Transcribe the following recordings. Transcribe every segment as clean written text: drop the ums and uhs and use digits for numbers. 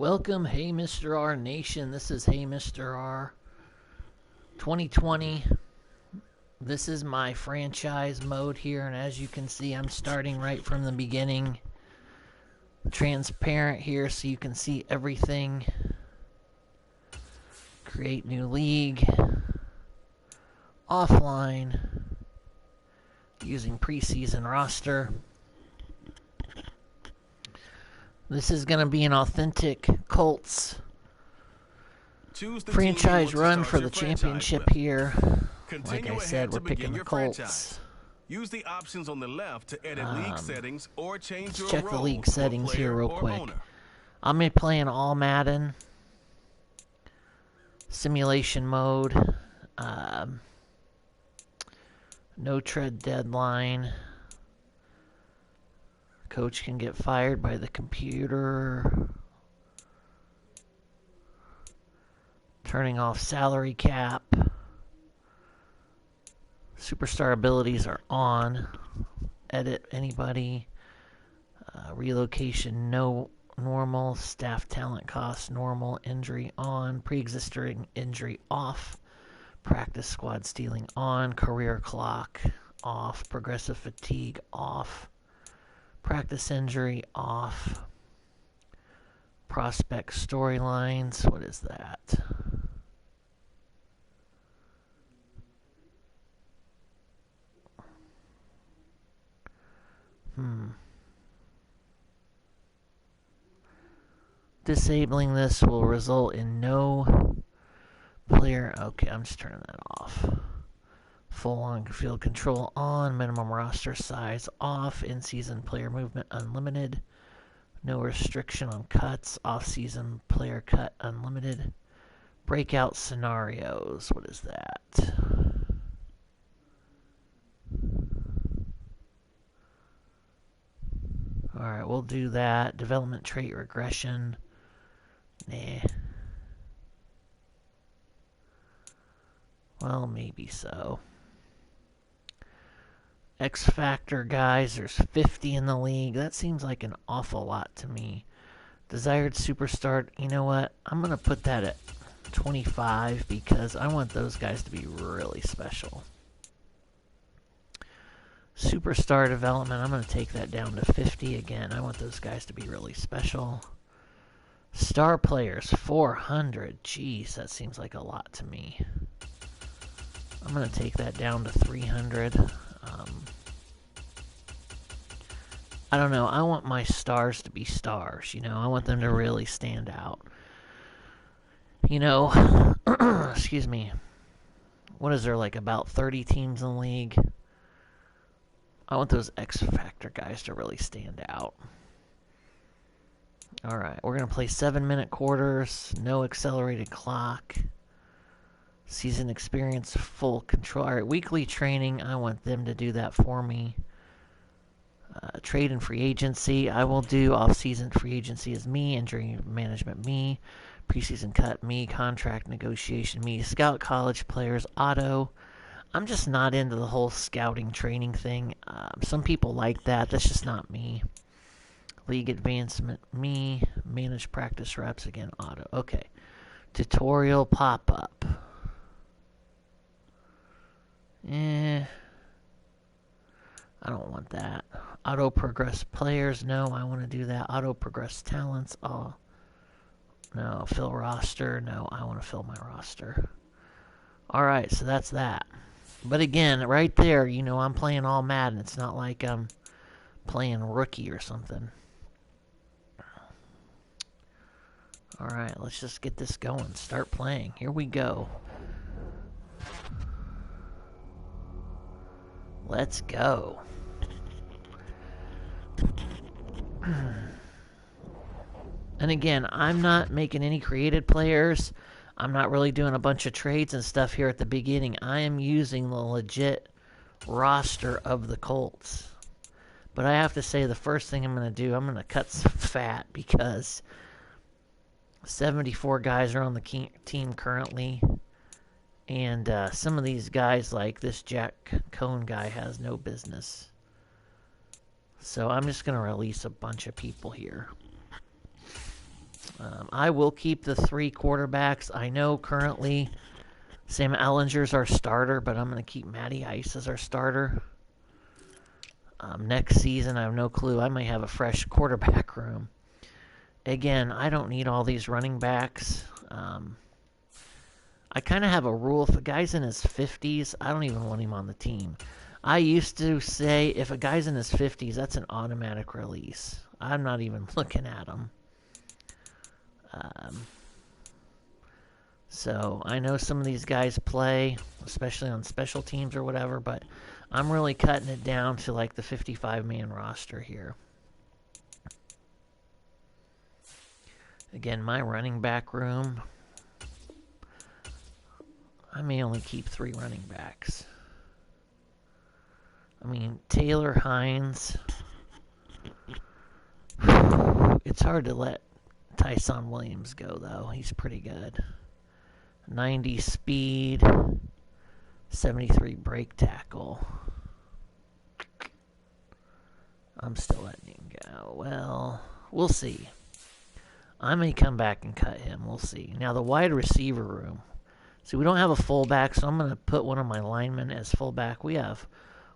Welcome, Hey Mr. R Nation. This is Hey Mr. R 2020. This is my franchise mode here, and as you can see, I'm starting right from the beginning. Transparent here so you can see everything. Create new league. Offline. Using preseason roster. This is going to be an authentic Colts franchise run for the championship here. Like I said, we're picking the Colts. Use the options on the left to edit league settings or change your check the role league for settings here player real or quick. owner. I'm going to be playing all Madden. Simulation mode. No tread deadline. Coach can get fired by the computer. Turning off salary cap. Superstar abilities are on. Edit anybody. Relocation no normal. Staff talent cost normal. Injury on. Pre-existing injury off. Practice squad stealing on. Career clock off. Progressive fatigue off. Practice injury off. Prospect storylines. What is that? Disabling this will result in no player. Okay, I'm just turning that off. Full on field control on. Minimum roster size off. In-season player movement unlimited. No restriction on cuts. Off-season player cut unlimited. Breakout scenarios. What is that? Alright, we'll do that. Development trait regression. Nah. Well, maybe so. X Factor guys, there's 50 in the league. That seems like an awful lot to me. Desired superstar, you know what? I'm going to put that at 25 because I want those guys to be really special. Superstar development, I'm going to take that down to 50 again. I want those guys to be really special. Star players, 400. Jeez, that seems like a lot to me. I'm going to take that down to 300. I don't know. I want my stars to be stars, you know. I want them to really stand out. You know, excuse me. What is there, like about 30 teams in the league? I want those X Factor guys to really stand out. Alright, we're going to play 7-minute quarters. No accelerated clock. Season experience, full control. Alright, weekly training. I want them to do that for me. Trade and free agency. I will do off-season free agency as me. Injury management, me. Preseason cut, me. Contract negotiation, me. Scout college players, auto. I'm just not into the whole scouting training thing. Some people like that. That's just not me. League advancement, me. Manage practice reps, again, auto. Okay. Tutorial pop-up. I don't want that. Auto progress players, no, I want to do that. Auto progress talents, oh. No, fill roster, no, I want to fill my roster. Alright, so that's that. But again, right there, you know, I'm playing all Madden. It's not like I'm playing rookie or something. Alright, let's just get this going. Start playing. Here we go. Let's go. And again, I'm not making any created players. I'm not really doing a bunch of trades and stuff here at the beginning. I am using the legit roster of the Colts. But I have to say, the first thing I'm going to do, I'm going to cut some fat because 74 guys are on the team currently. And some of these guys, like this Jack Cohn guy, has no business. So I'm just going to release a bunch of people here. I will keep the 3 quarterbacks. I know currently Sam Ellinger's our starter, but I'm going to keep Matty Ice as our starter. Next season, I have no clue. I might have a fresh quarterback room. Again, I don't need all these running backs. I kind of have a rule. If a guy's in his 50s, I don't even want him on the team. I used to say if a guy's in his 50s, that's an automatic release. I'm not even looking at him. So I know some of these guys play, especially on special teams or whatever, but I'm really cutting it down to like the 55-man roster here. Again, my running back room, I may only keep 3 running backs. I mean, Taylor Hines. It's hard to let Tyson Williams go, though. He's pretty good. 90 speed, 73 break tackle. I'm still letting him go. Well, we'll see. I may come back and cut him. We'll see. Now, the wide receiver room. See, we don't have a fullback, so I'm going to put one of my linemen as fullback. We have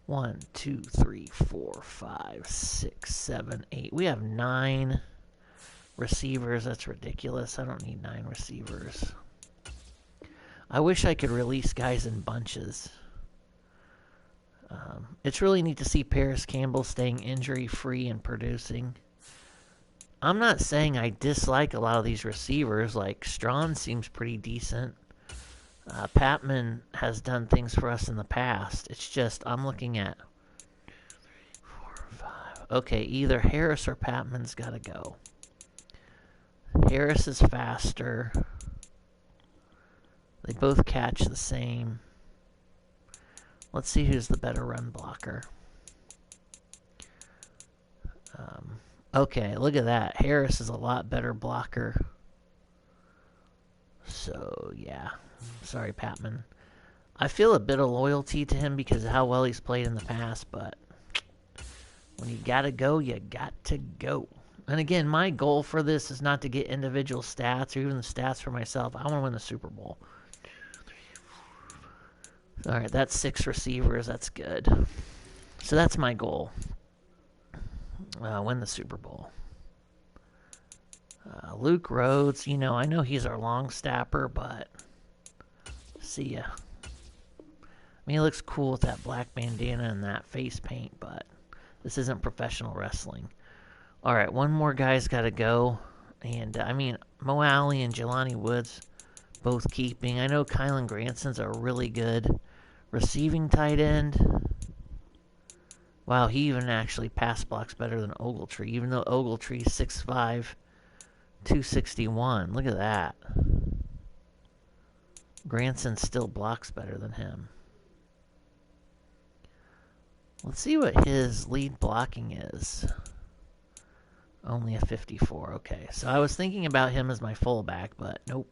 1, 2, 3, 4, 5, 6, 7, 8. We have 9 receivers. That's ridiculous. I don't need 9 receivers. I wish I could release guys in bunches. It's really neat to see Paris Campbell staying injury-free and producing. I'm not saying I dislike a lot of these receivers. Like, Strawn seems pretty decent. Patman has done things for us in the past. It's just, I'm looking at 4, 5. Okay, either Harris or Patman's got to go. Harris is faster. They both catch the same. Let's see who's the better run blocker. Okay, look at that. Harris is a lot better blocker. So, yeah. Sorry, Patman. I feel a bit of loyalty to him because of how well he's played in the past, but when you gotta go, you got to go. And again, my goal for this is not to get individual stats or even the stats for myself. I want to win the Super Bowl. All right, that's 6 receivers. That's good. So that's my goal. Win the Super Bowl. Luke Rhodes, I know he's our long snapper, but see ya. I mean, he looks cool with that black bandana and that face paint, but this isn't professional wrestling. All right, one more guy's got to go. And, Mo Alley and Jelani Woods both keeping. I know Kylan Granson's a really good receiving tight end. Wow, he even actually pass blocks better than Ogletree, even though Ogletree's 6'5", 261. Look at that. Granson still blocks better than him. Let's see what his lead blocking is. Only a 54. Okay, so I was thinking about him as my fullback, but nope.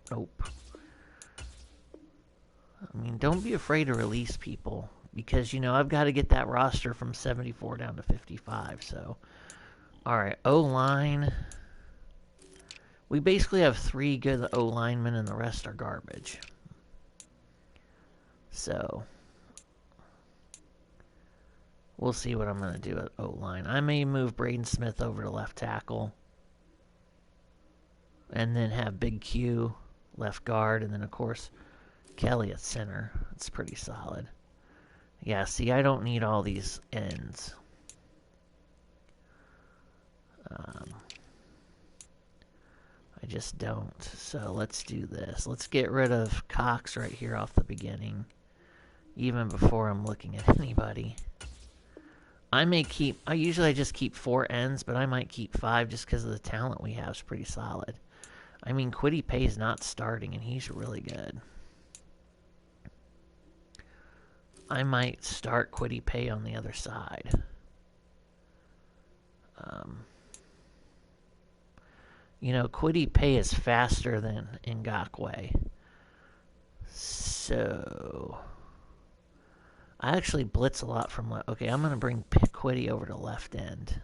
I mean, don't be afraid to release people because, I've got to get that roster from 74 down to 55. So, all right, O-line. We basically have 3 good O-linemen and the rest are garbage. So, we'll see what I'm going to do at O-line. I may move Braden Smith over to left tackle. And then have Big Q left guard. And then, of course, Kelly at center. It's pretty solid. Yeah, see, I don't need all these ends. I just don't. So let's do this. Let's get rid of Cox right here off the beginning. Even before I'm looking at anybody. I usually just keep 4 ends, but I might keep 5 just because of the talent we have is pretty solid. I mean, Kwity Paye's not starting, and he's really good. I might start Kwity Paye on the other side. Kwity Paye is faster than Ngakoue. So, I actually blitz a lot from left. Okay, I'm going to bring Kwity over to left end.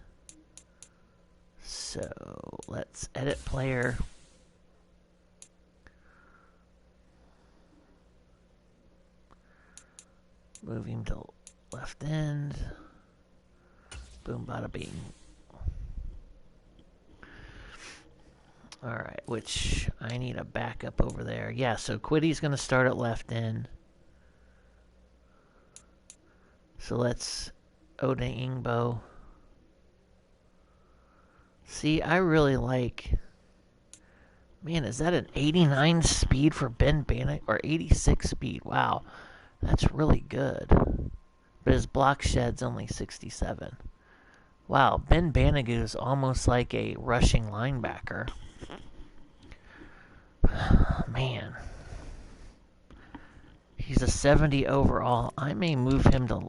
So, let's edit player. Move him to left end. Boom, bada bing. Alright, which I need a backup over there. Yeah, so Quiddy's going to start at left end. So let's Ode Ingbo. See, I really like... Man, is that an 89 speed for Ben Bannock? Or 86 speed? Wow, that's really good. But his block shed's only 67. Wow, Ben Banagoo is almost like a rushing linebacker. Man. He's a 70 overall. I may move him to...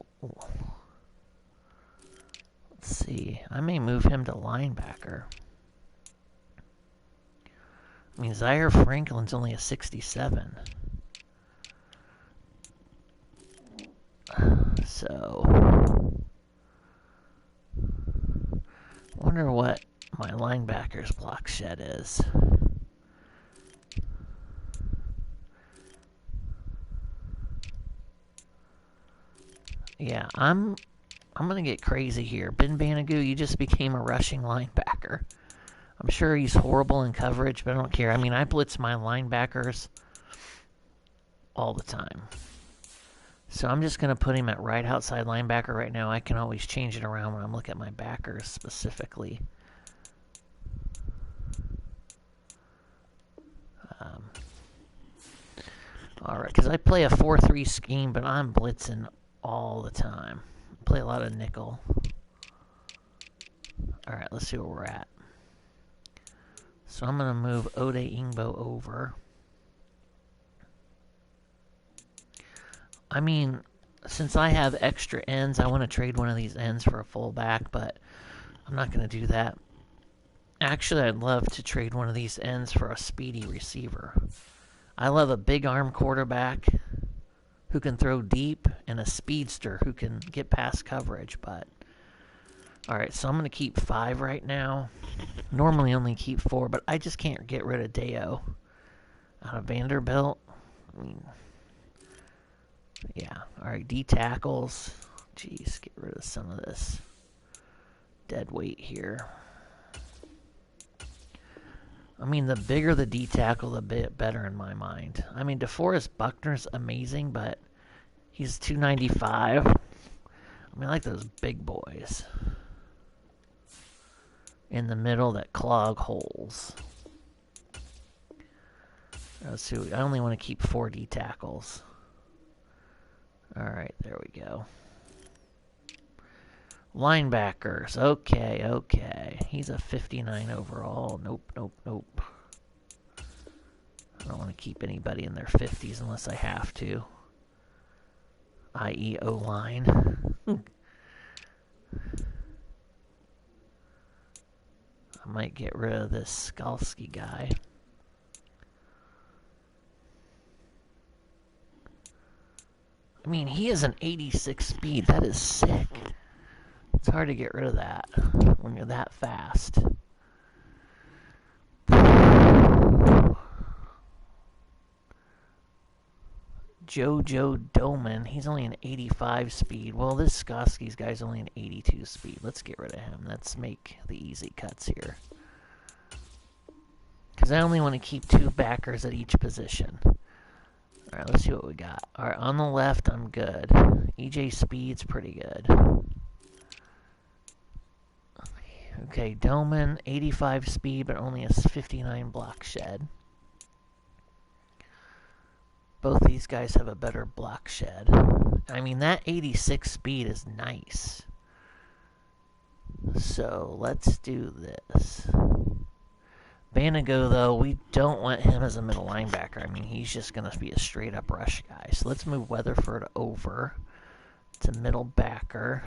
Let's see. I may move him to linebacker. I mean, Zaire Franklin's only a 67. So... wonder what my linebacker's block shed is. Yeah, I'm gonna get crazy here. Ben Banagoo, you just became a rushing linebacker. I'm sure he's horrible in coverage, but I don't care. I mean, I blitz my linebackers all the time. So I'm just going to put him at right outside linebacker right now. I can always change it around when I'm looking at my backers specifically. Alright, because I play a 4-3 scheme, but I'm blitzing all the time. I play a lot of nickel. Alright, let's see where we're at. So I'm going to move Ode Ingbo over. I mean, since I have extra ends, I want to trade one of these ends for a fullback, but I'm not going to do that. Actually, I'd love to trade one of these ends for a speedy receiver. I love a big arm quarterback who can throw deep and a speedster who can get past coverage, but... Alright, so I'm going to keep 5 right now. Normally only keep 4, but I just can't get rid of Deo. Out of Vanderbilt. I mean... Yeah, alright, D tackles. Jeez, get rid of some of this dead weight here. I mean, the bigger the D tackle, the bit better in my mind. I mean, DeForest Buckner's amazing, but he's 295. I mean, I like those big boys in the middle that clog holes. Let's see, I only want to keep 4 D tackles. Alright, there we go. Linebackers. Okay, okay. He's a 59 overall. Nope, nope, nope. I don't want to keep anybody in their 50s unless I have to. I.e. O-line. I might get rid of this Skalski guy. I mean, he has an 86 speed. That is sick. It's hard to get rid of that when you're that fast. Jojo Doman, he's only an 85 speed. Well, this Skoski's guy's only an 82 speed. Let's get rid of him. Let's make the easy cuts here. Because I only want to keep 2 backers at each position. Alright, let's see what we got. Alright, on the left, I'm good. EJ Speed's pretty good. Okay, Doman, 85 speed, but only a 59 block shed. Both these guys have a better block shed. I mean, that 86 speed is nice. So, let's do this. Banago, though, we don't want him as a middle linebacker. I mean, he's just going to be a straight-up rush guy. So let's move Weatherford over to middle backer.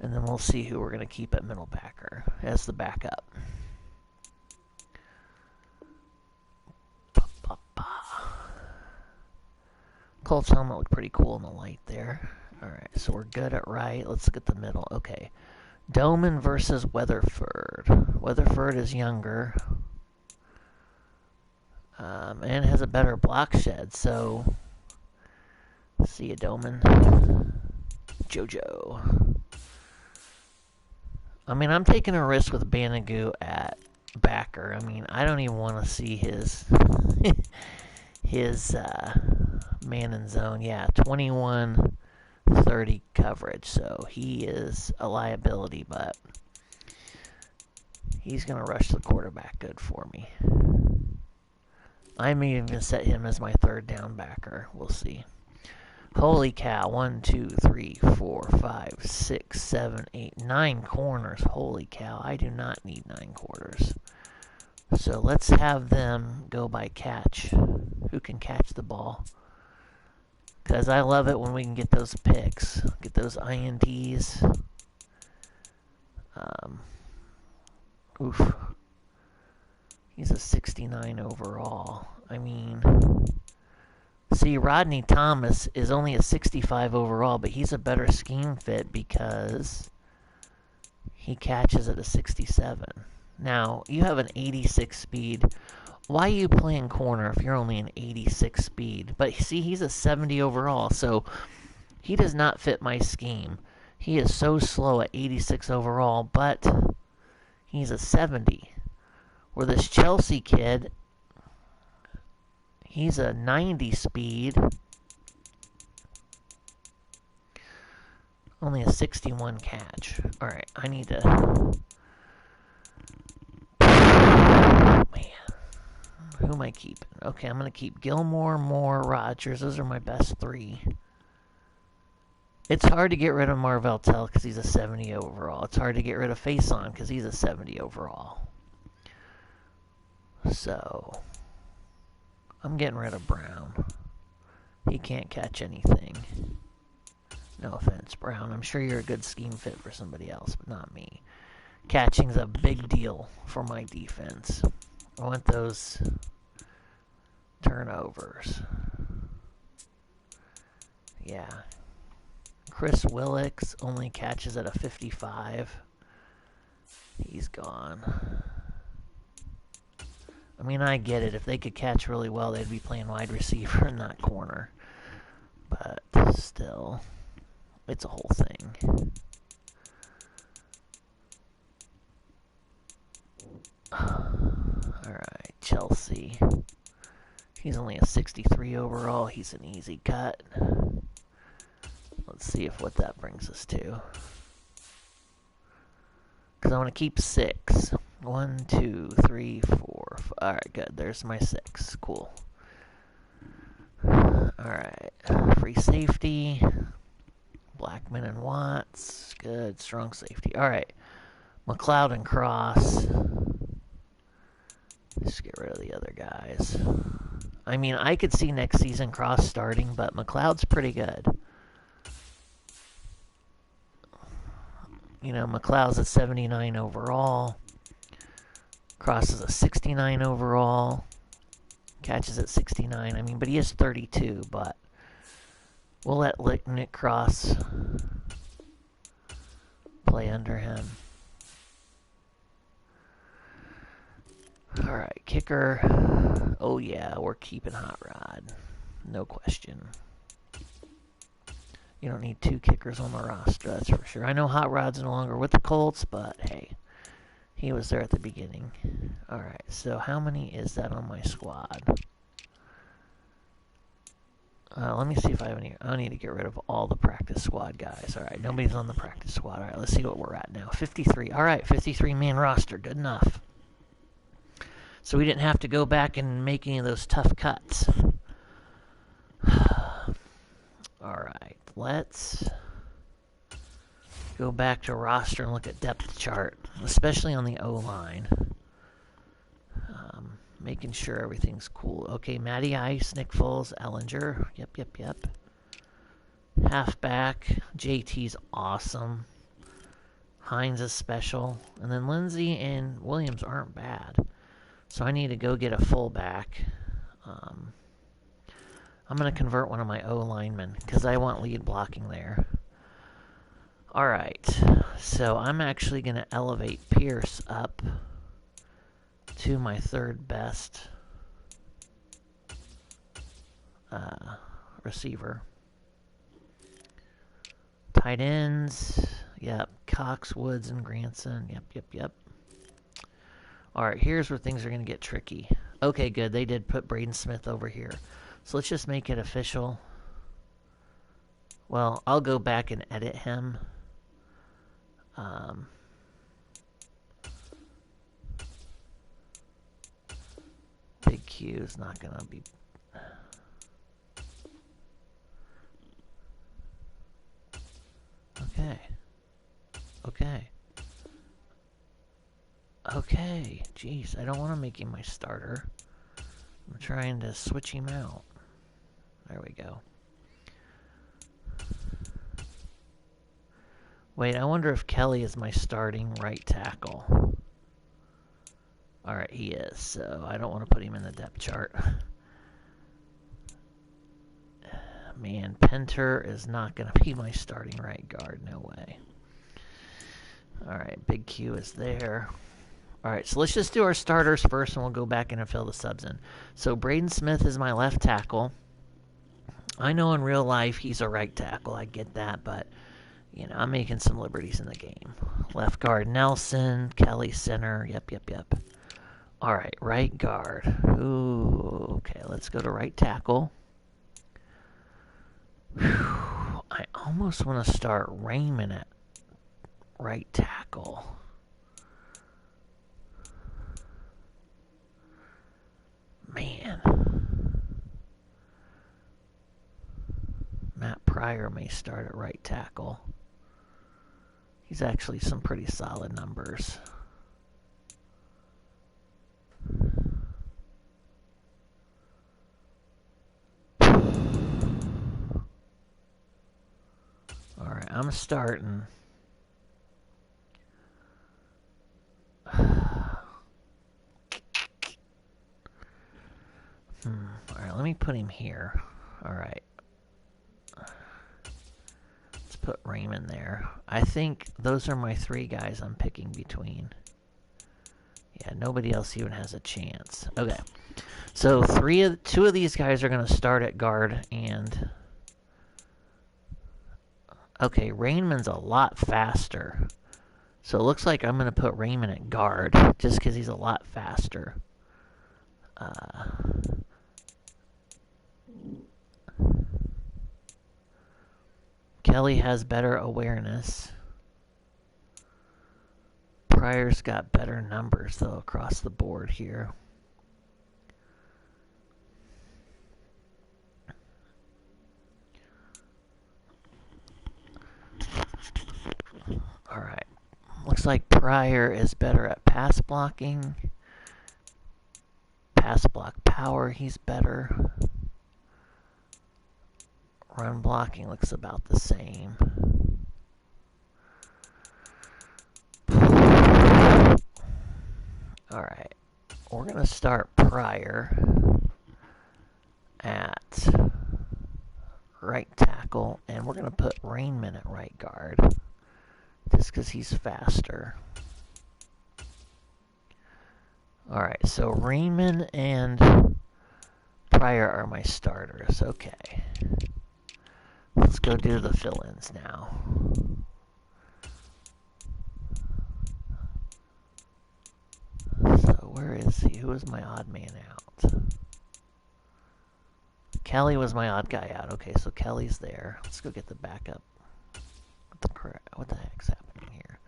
And then we'll see who we're going to keep at middle backer as the backup. Colts helmet looked pretty cool in the light there. Alright, so we're good at right. Let's look at the middle. Okay. Doman versus Weatherford. Weatherford is younger. And has a better block shed, so... See ya, Doman. Jojo. I mean, I'm taking a risk with Banagoo at backer. I mean, I don't even want to see his his man in zone. Yeah, 21-30 coverage. So he is a liability, but he's going to rush the quarterback good for me. I may even set him as my third down backer. We'll see. Holy cow. 1, 2, 3, 4, 5, 6, 7, 8, 9 corners. Holy cow. I do not need 9 quarters. So let's have them go by catch. Who can catch the ball? Because I love it when we can get those picks. Get those INTs. Oof. He's a 69 overall. I mean, see, Rodney Thomas is only a 65 overall, but he's a better scheme fit because he catches at a 67. Now, you have an 86 speed. Why are you playing corner if you're only an 86 speed? But see, he's a 70 overall, so he does not fit my scheme. He is so slow at 86 overall, but he's a 70. Where this Chelsea kid, he's a 90 speed, only a 61 catch. Alright, I need to... Man, who am I keeping? Okay, I'm going to keep Gilmore, Moore, Rogers. Those are my best 3. It's hard to get rid of Marvell Tell because he's a 70 overall. It's hard to get rid of Faison because he's a 70 overall. So, I'm getting rid of Brown. He can't catch anything. No offense, Brown. I'm sure you're a good scheme fit for somebody else, but not me. Catching's a big deal for my defense. I want those turnovers. Yeah. Chris Willix only catches at a 55. He's gone. I mean, I get it. If they could catch really well, they'd be playing wide receiver and not corner. But still, it's a whole thing. Alright, Chelsea. He's only a 63 overall. He's an easy cut. Let's see if what that brings us to. Because I want to keep 6. 1, 2, 3, 4, 5. Alright, good. There's my 6. Cool. Alright. Free safety. Blackman and Watts. Good. Strong safety. Alright. McLeod and Cross. Just get rid of the other guys. I mean, I could see next season Cross starting, but McLeod's pretty good. You know, McLeod's a 79 overall. Cross is a 69 overall. Catches at 69. I mean, but he is 32, but we'll let Nick Cross play under him. Alright, kicker. Oh yeah, we're keeping Hot Rod. No question. You don't need 2 kickers on the roster, that's for sure. I know Hot Rod's no longer with the Colts, but hey, he was there at the beginning. Alright, so how many is that on my squad? Let me see if I have any. I need to get rid of all the practice squad guys. Alright, nobody's on the practice squad. Alright, let's see what we're at now. 53. Alright, 53-man roster. Good enough. So we didn't have to go back and make any of those tough cuts. Alright, let's go back to roster and look at depth chart, especially on the O-line. Making sure everything's cool. Okay, Matty Ice, Nick Foles, Ellinger. Yep. Halfback, JT's awesome. Hines is special. And then Lindsey and Williams aren't bad. So I need to go get a fullback. I'm going to convert one of my O-linemen because I want lead blocking there. Alright, so I'm actually going to elevate Pierce up to my third best receiver. Tight ends. Yep. Cox, Woods, and Granson. Yep. Alright, here's where things are going to get tricky. Okay, good. They did put Braden Smith over here. So let's just make it official. Well, I'll go back and edit him. Big Q is not going to be... Okay. Jeez, I don't want to make him my starter. I'm trying to switch him out. There we go. Wait, I wonder if Kelly is my starting right tackle. Alright, he is, so I don't want to put him in the depth chart. Man, Penter is not going to be my starting right guard. No way. Alright, Big Q is there. Alright, so let's just do our starters first, and we'll go back in and fill the subs in. So Braden Smith is my left tackle. I know in real life he's a right tackle. I get that, but, you know, I'm making some liberties in the game. Left guard, Nelson. Kelly, center. Yep. Alright, right guard. Ooh, okay, let's go to right tackle. Whew, I almost want to start Raymond at right tackle. Man. Matt Pryor may start at right tackle. He's actually some pretty solid numbers. Alright, I'm starting. Alright, let me put him here. Alright. Let's put Raymond there. I think those are my three guys I'm picking between. Yeah, nobody else even has a chance. Okay. So two of these guys are going to start at guard, and... Okay, Raymond's a lot faster. So it looks like I'm going to put Raymond at guard, just because he's a lot faster. Kelly has better awareness. Pryor's got better numbers, though, across the board here. Alright. Looks like Pryor is better at pass blocking. Pass block power, he's better. Run blocking looks about the same. Alright. We're going to start Pryor at right tackle, and we're going to put Raymond at right guard, just because he's faster. Alright, so Raymond and Pryor are my starters. Okay. Let's go do the fill-ins now. So where is he? Who is my odd man out? Kelly was my odd guy out. Okay, so Kelly's there. Let's go get the backup. What the heck's happening here?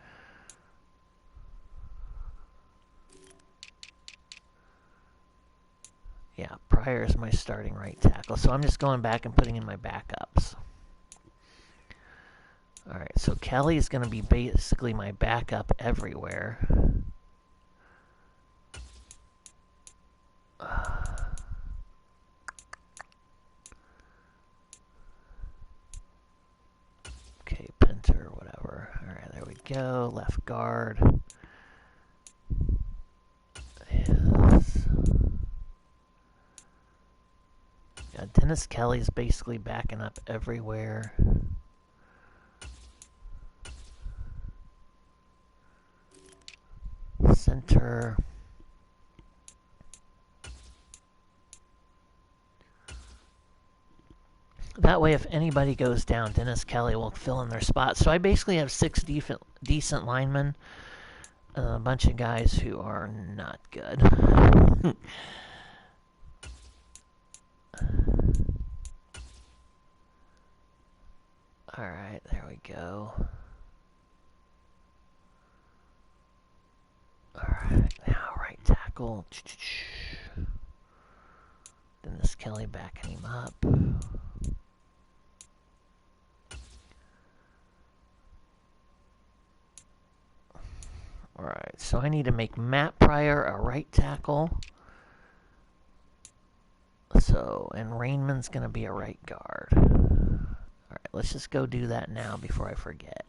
Yeah, Pryor is my starting right tackle. So I'm just going back and putting in my backups. Alright, so Kelly is going to be basically my backup everywhere. Okay, Penter, whatever. Alright, there we go. Left guard. Yeah, Dennis Kelly's basically backing up everywhere. Center. That way, if anybody goes down, Dennis Kelly will fill in their spot. So I basically have 6 decent linemen, a bunch of guys who are not good. All right, there we go. All right, now right tackle. Dennis Kelly backing him up. Alright, so I need to make Matt Pryor a right tackle. So, and Rainman's going to be a right guard. Alright, let's just go do that now before I forget.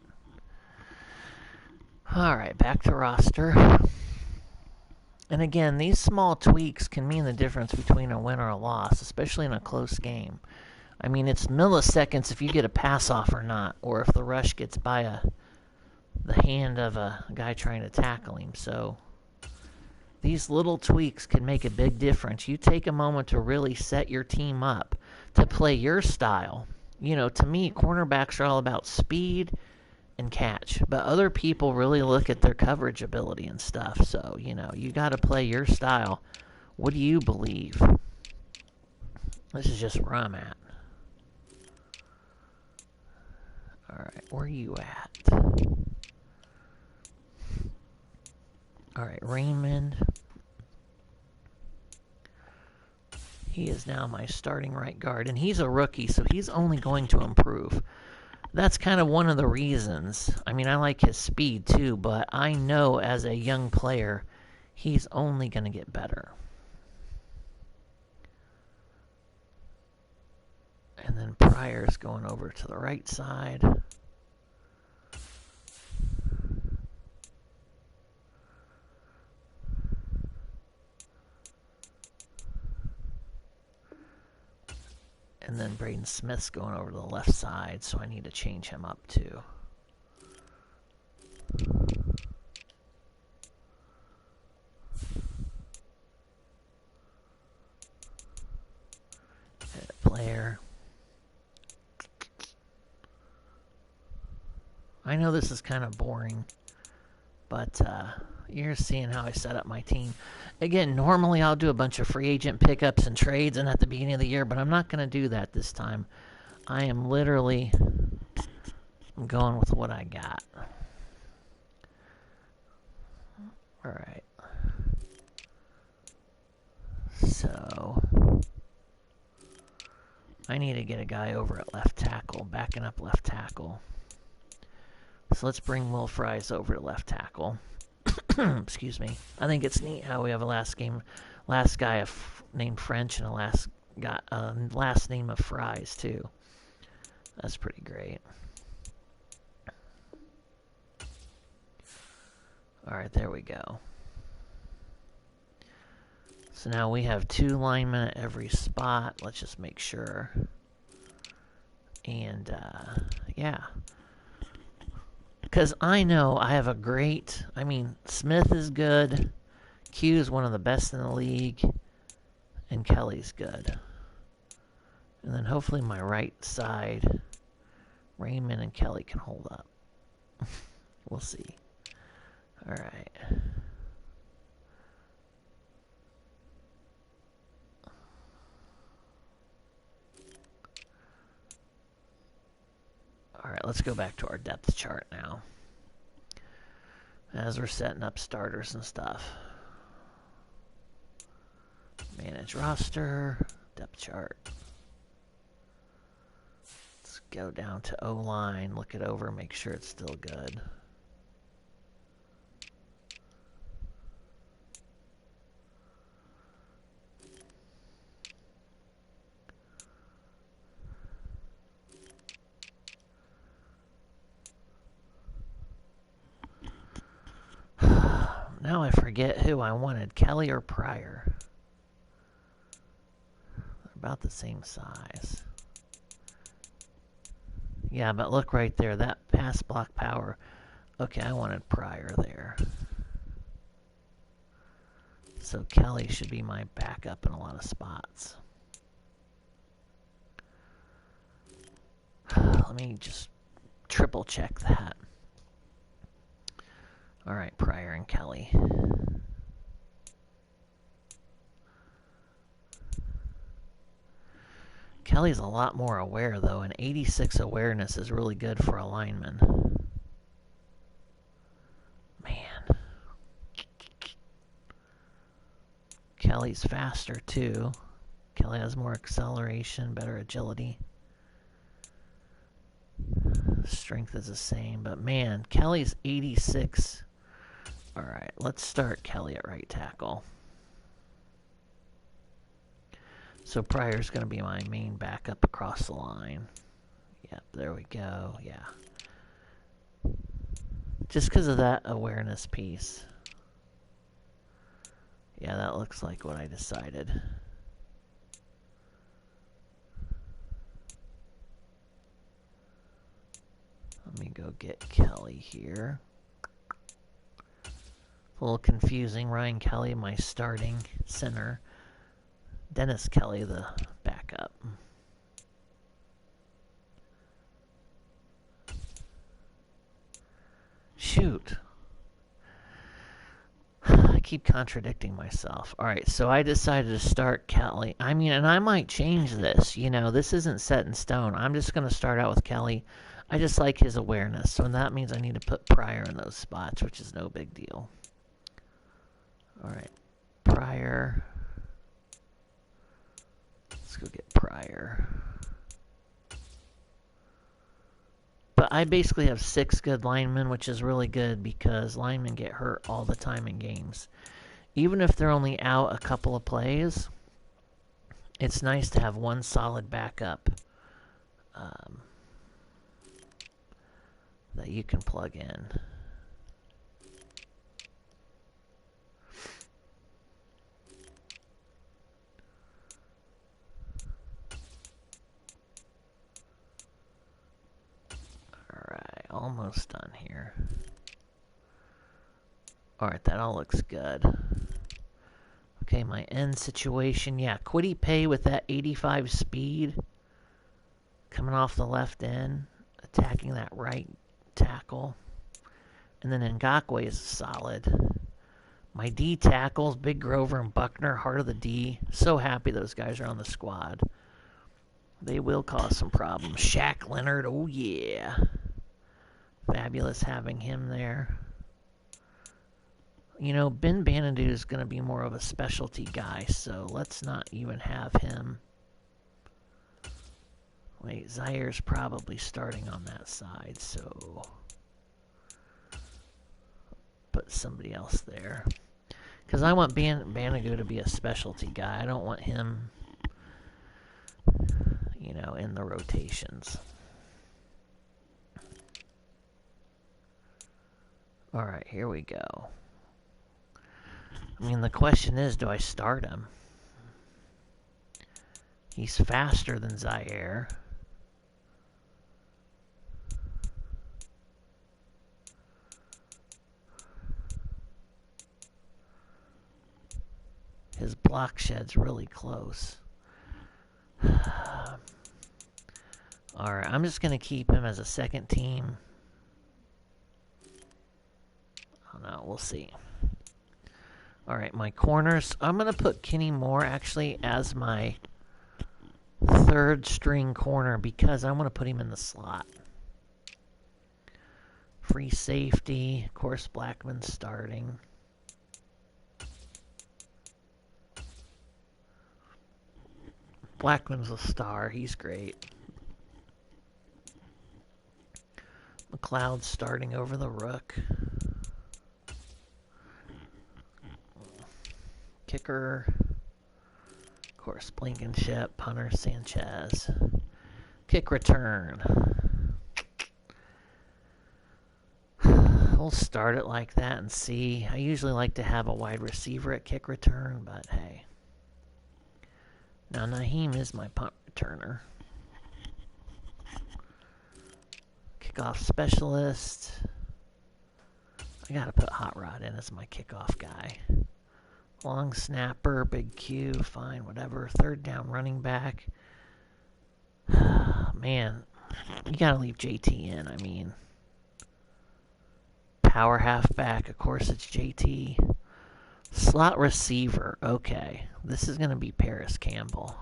Alright, back to roster. And again, these small tweaks can mean the difference between a win or a loss, especially in a close game. I mean, it's milliseconds if you get a pass off or not, or if the rush gets by the hand of a guy trying to tackle him. So these little tweaks can make a big difference. You take a moment to really set your team up to play your style. You know, to me, cornerbacks are all about speed and catch, but other people really look at their coverage ability and stuff. So, you know, you got to play your style. What do you believe? This is just where I'm at. All right, where are you at? All right, Raymond. He is now my starting right guard, and he's a rookie, so he's only going to improve. That's kind of one of the reasons. I mean, I like his speed too, but I know as a young player, he's only going to get better. And then Pryor's going over to the right side. And then Braden Smith's going over to the left side, so I need to change him up too. Edit player. I know this is kind of boring, but you're seeing how I set up my team. Again, normally I'll do a bunch of free agent pickups and trades and at the beginning of the year, but I'm not going to do that this time. I am literally going with what I got. All right. So I need to get a guy over at left tackle, backing up left tackle. So let's bring Will Fries over to left tackle. Excuse me. I think it's neat how we have a last guy named French and a last name of Fries too. That's pretty great. All right, there we go. So now we have 2 linemen at every spot. Let's just make sure. And yeah. Because I know I have Smith is good. Q is one of the best in the league. And Kelly's good. And then hopefully my right side, Raymond and Kelly can hold up. We'll see. All right. All right, let's go back to our depth chart now. As we're setting up starters and stuff. Manage roster, depth chart. Let's go down to O-line, look it over, make sure it's still good. Now I forget who I wanted, Kelly or Pryor. They're about the same size. Yeah, but look right there, that pass block power. Okay, I wanted Pryor there. So Kelly should be my backup in a lot of spots. Let me just triple check that. All right, Pryor and Kelly. Kelly's a lot more aware, though, and 86 awareness is really good for a lineman. Man. Kelly's faster, too. Kelly has more acceleration, better agility. Strength is the same, but man, Kelly's 86. All right, let's start Kelly at right tackle. So Pryor's going to be my main backup across the line. Yep, there we go. Yeah. Just because of that awareness piece. Yeah, that looks like what I decided. Let me go get Kelly here. A little confusing. Ryan Kelly, my starting center. Dennis Kelly, the backup. Shoot. I keep contradicting myself. Alright, so I decided to start Kelly. I mean, and I might change this. You know, this isn't set in stone. I'm just going to start out with Kelly. I just like his awareness. So that means I need to put Pryor in those spots, which is no big deal. Alright, Pryor. Let's go get Pryor. But I basically have 6 good linemen, which is really good because linemen get hurt all the time in games. Even if they're only out a couple of plays, it's nice to have one solid backup that you can plug in. Alright, almost done here. Alright, that all looks good. Okay, my end situation. Yeah, Quiddy Pay with that 85 speed. Coming off the left end. Attacking that right tackle. And then Ngakoue is solid. My D tackles, Big Grover and Buckner, heart of the D. So happy those guys are on the squad. They will cause some problems. Shaq Leonard, oh yeah. Fabulous having him there. You know, Ben Banadu is going to be more of a specialty guy, so let's not even have him. Wait, Zaire's probably starting on that side, so put somebody else there. Because I want Banadu to be a specialty guy. I don't want him, you know, in the rotations. Alright, here we go. I mean, the question is, do I start him? He's faster than Zaire. His block shed's really close. Alright, I'm just going to keep him as a second team. Oh no, we'll see. Alright, my corners. I'm going to put Kenny Moore actually as my third string corner because I want to put him in the slot. Free safety. Of course, Blackman's starting. Blackman's a star. He's great. McLeod's starting over the Rook. Kicker. Of course, Blankenship, punter, Sanchez. Kick return. We'll start it like that and see. I usually like to have a wide receiver at kick return, but hey. Now, Naheem is my punt returner. Kickoff specialist. I gotta put Hot Rod in as my kickoff guy. Long snapper, big Q, fine, whatever. Third down running back. Man, You gotta leave JT in. I mean, power halfback, of course it's JT. Slot receiver, okay. This is gonna be Paris Campbell.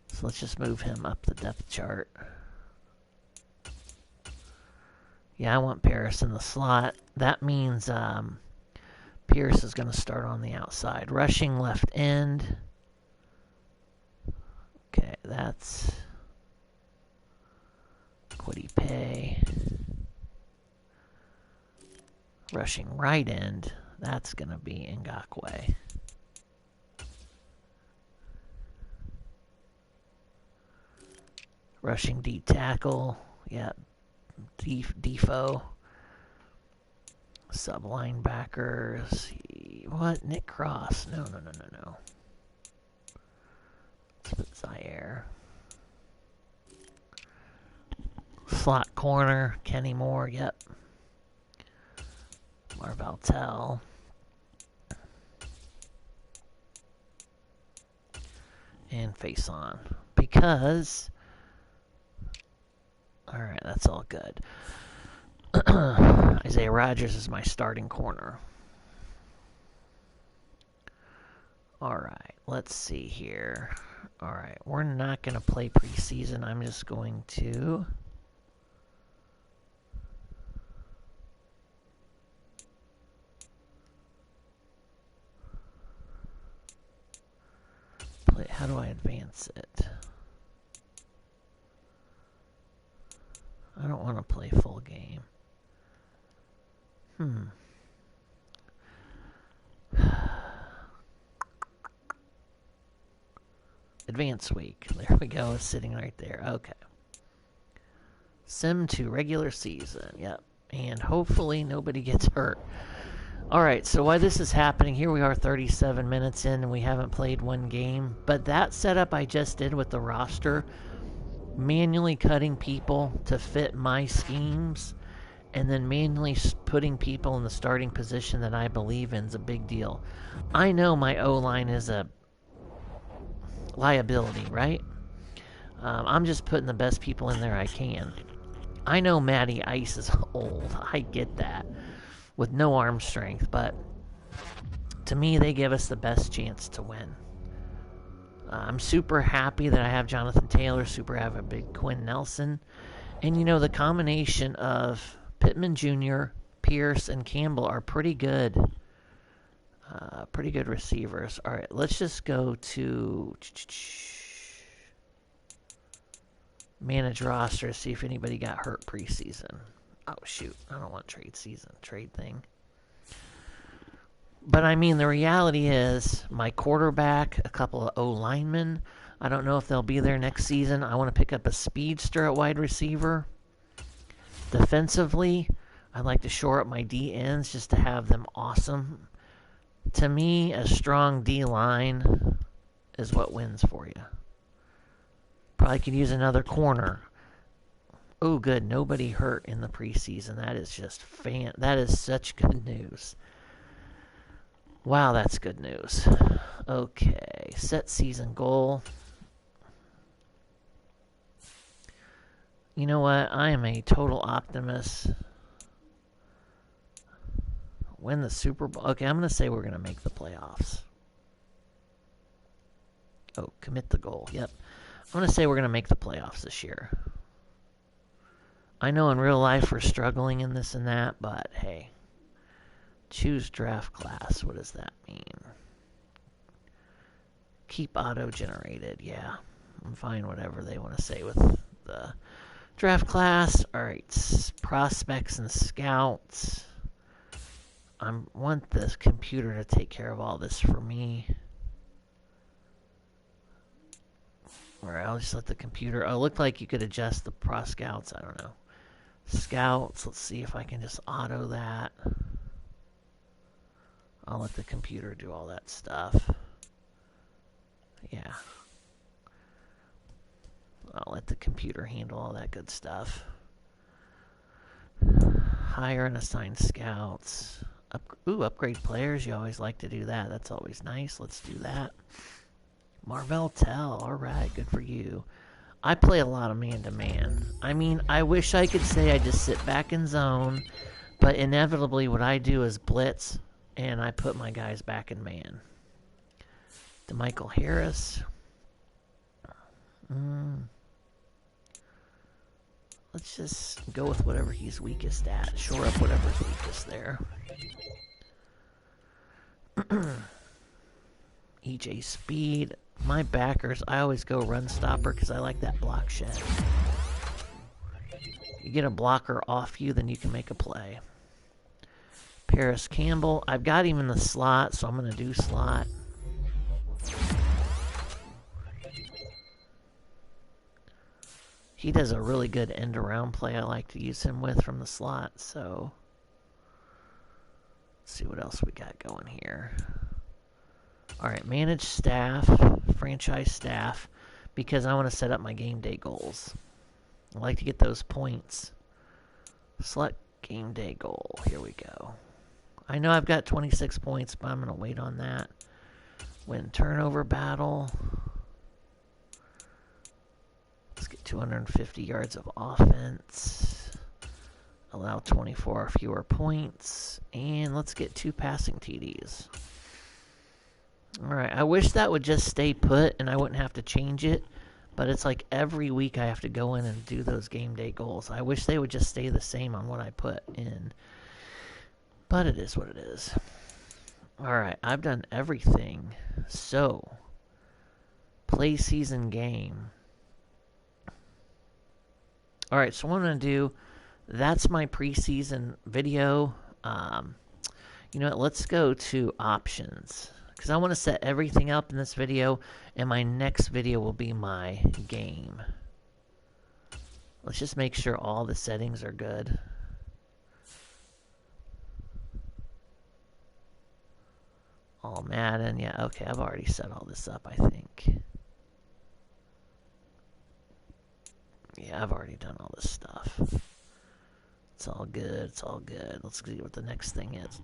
So let's just move him up the depth chart. Yeah, I want Paris in the slot. That means Pierce is going to start on the outside. Rushing left end. Okay, that's Quiddy Pay. Rushing right end. That's going to be Ngakwe. Rushing D tackle. Yeah, Defoe. Sub linebackers. What? Nick Cross. No. Let's put Zaire. Slot corner. Kenny Moore. Yep. Marvell Tell. And face on. Because... Alright, that's all good. Isaiah Rodgers is my starting corner. Alright, let's see here. Alright, we're not going to play preseason. I'm just going to... How do I advance it? I don't want to play full game. Advance week. There we go. It's sitting right there. Okay. Sim to regular season. Yep. And hopefully nobody gets hurt. Alright, so while this is happening, here we are 37 minutes in and we haven't played one game. But that setup I just did with the roster, manually cutting people to fit my schemes, and then manually putting people in the starting position that I believe in is a big deal. I know my O-line is a liability, right? I'm just putting the best people in there I can. I know Matty Ice is old. I get that. With no arm strength, but to me, they give us the best chance to win. I'm super happy that I have Jonathan Taylor, super happy with Big Quinn Nelson. And, you know, the combination of Pittman Jr., Pierce, and Campbell are pretty good. Pretty good receivers. All right, let's just go to manage roster, see if anybody got hurt preseason. Oh, shoot. I don't want trade thing. But, I mean, the reality is my quarterback, a couple of O-linemen, I don't know if they'll be there next season. I want to pick up a speedster at wide receiver. Defensively, I'd like to shore up my D-ends just to have them awesome. To me, a strong D-line is what wins for you. Probably could use another corner. Oh, good. Nobody hurt in the preseason. That is just that is such good news. Wow, that's good news. Okay. Set season goal. You know what? I am a total optimist. Win the Super Bowl. Okay, I'm going to say we're going to make the playoffs. Oh, commit the goal. Yep. I'm going to say we're going to make the playoffs this year. I know in real life we're struggling in this and that, but hey. Choose draft class. What does that mean? Keep auto-generated. Yeah. I'm fine whatever they want to say with the draft class. Alright. Prospects and scouts. I want this computer to take care of all this for me. Alright, I'll just let the computer... Oh, it looked like you could adjust the pro scouts. I don't know. Scouts. Let's see if I can just auto that. I'll let the computer do all that stuff. Yeah. I'll let the computer handle all that good stuff. Hire and assign scouts. Upgrade players. You always like to do that. That's always nice. Let's do that. Marvell Tell. All right, good for you. I play a lot of man-to-man. I mean, I wish I could say I just sit back in zone, but inevitably what I do is blitz, and I put my guys back in man. DeMichael Harris. Let's just go with whatever he's weakest at. Shore up whatever's weakest there. EJ Speed. My backers, I always go run stopper because I like that block shed. You get a blocker off you, then you can make a play. Paris Campbell. I've got him in the slot, so I'm going to do slot. He does a really good end-around play I like to use him with from the slot, so let's see what else we got going here. Alright, manage staff, franchise staff, because I want to set up my game day goals. I like to get those points. Select game day goal. Here we go. I know I've got 26 points, but I'm going to wait on that. Win turnover battle. Let's get 250 yards of offense. Allow 24 or fewer points. And let's get 2 passing TDs. Alright, I wish that would just stay put and I wouldn't have to change it. But it's like every week I have to go in and do those game day goals. I wish they would just stay the same on what I put in. But it is what it is. Alright, I've done everything. So, play season game. Alright, so what I'm going to do, that's my preseason video. You know what, let's go to options. Because I want to set everything up in this video, and my next video will be my game. Let's just make sure all the settings are good. All Madden, yeah, okay, I've already set all this up, I think. Yeah, I've already done all this stuff. It's all good, it's all good. Let's see what the next thing is.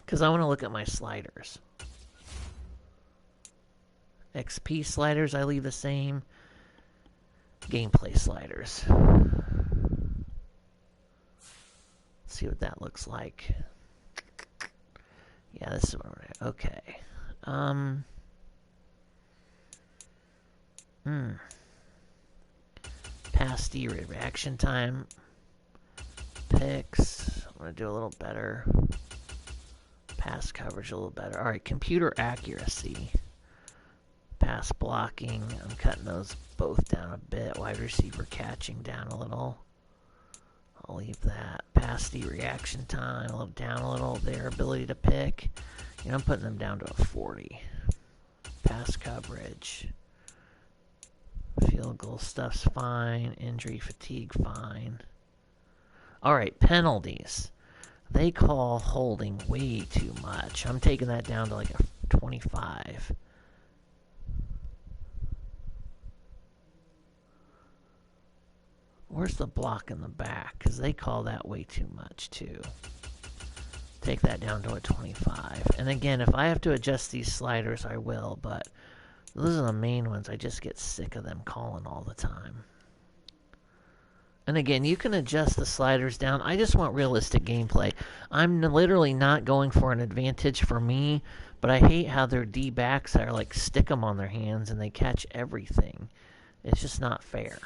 Because I want to look at my sliders. XP sliders, I leave the same. Gameplay sliders. Let's see what that looks like. Yeah, this is what we're okay. Pass D reaction time. Picks. I'm going to do a little better. Pass coverage a little better. Alright, computer accuracy. Pass blocking. I'm cutting those both down a bit. Wide receiver catching down a little. I'll leave that. Pass D reaction time. Down a little. Their ability to pick. You know, I'm putting them down to a 40. Pass coverage. Field goal stuff's fine. Injury fatigue fine. Alright, penalties. They call holding way too much. I'm taking that down to like a 25. Where's the block in the back? Because they call that way too much too. Take that down to a 25. And again, if I have to adjust these sliders, I will. But those are the main ones. I just get sick of them calling all the time. And again, you can adjust the sliders down. I just want realistic gameplay. I'm literally not going for an advantage for me, but I hate how their D-backs are like stick them on their hands and they catch everything. It's just not fair.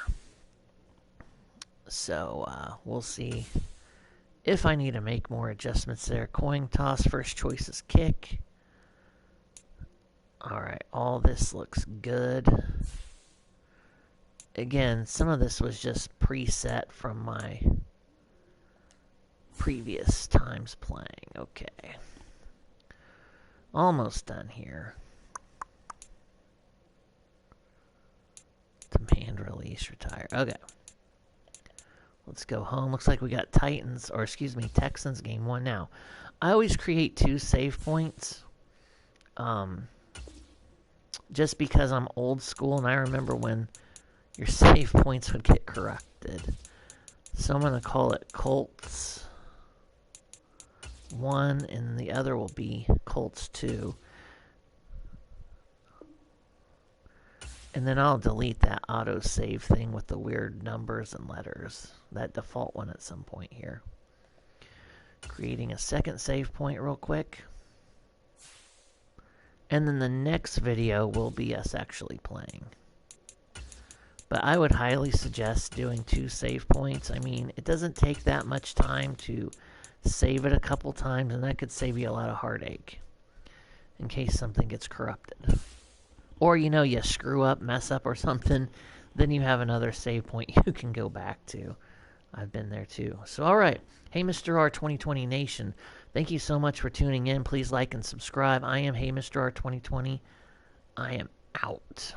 So, we'll see if I need to make more adjustments there. Coin toss, first choice is kick. Alright, all this looks good. Again, some of this was just preset from my previous times playing. Okay. Almost done here. Demand release, retire. Okay. Let's go home. Looks like we got Texans game 1 now. I always create 2 save points. Just because I'm old school and I remember when your save points would get corrupted. So I'm going to call it Colts 1 and the other will be Colts 2. And then I'll delete that autosave thing with the weird numbers and letters. That default one at some point here. Creating a second save point real quick. And then the next video will be us actually playing. But I would highly suggest doing 2 save points. I mean, it doesn't take that much time to save it a couple times, and that could save you a lot of heartache in case something gets corrupted. Or, you know, you screw up, mess up or something, then you have another save point you can go back to. I've been there too. So, all right. Hey, Mr. R 2020 Nation. Thank you so much for tuning in. Please like and subscribe. I am Hey, Mr. R 2020. I am out.